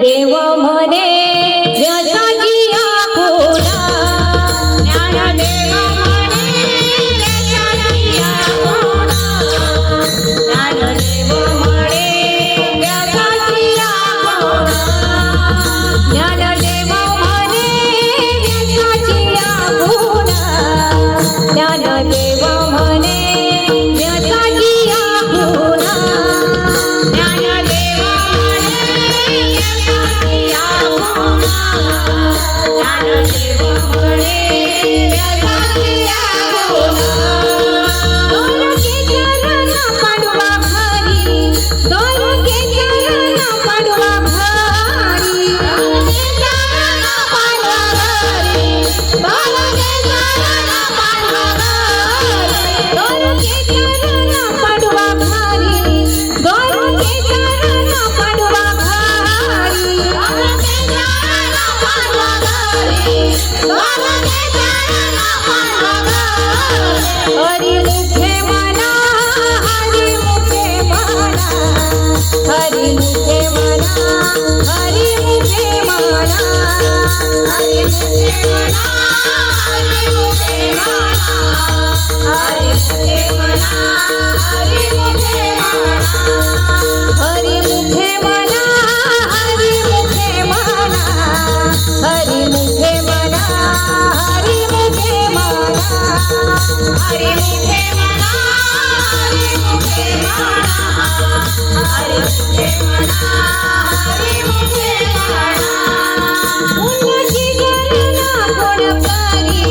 ज्ञानदेव म्हणे व्यसाची आपुला ज्ञानदेव म्हणे व्यसाची आपुला ज्ञानदेव म्हणे व्यसाची आपुला ज्ञानदेव म्हणे व्यसाची आपुला ज्ञानदेव म्हणे व्यसाची आपुला ज्ञानदेव हरि मुखे मना हरि मुखे मना हरि मुखे मना हरि मुखे मना हरि मुखे मना हरि मुखे मना हरि मुखे मना हरि मुखे मना हरि मुखे मना हरि मुखे मना हरि मुखे मना हरि मुखे मना हरि मुखे मना हरि मुखे मना हरि मुखे मना हरि मुखे मना उन्नती गणना कोण करी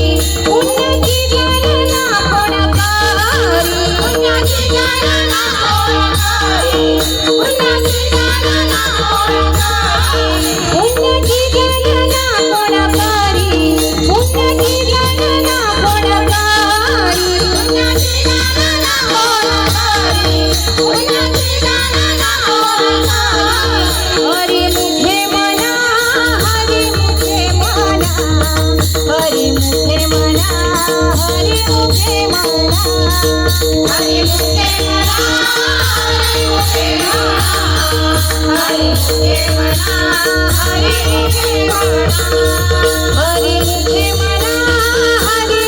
उन्नती गणना कोण करी उन्नती गणना कोण करी उन्नती गणना कोण करी उन्नती गणना कोण करी उन्नती गणना कोण करी उन्नती गणना कोण करी उन्नती गणना कोण करी हरि मुखे मना हरि मुखे मना हरि मुखे मना हरि मुखे मना हरि मुखे मना हरि मुखे मना हरि मुखे मना हरि मुखे मना हरि मुखे मना हरि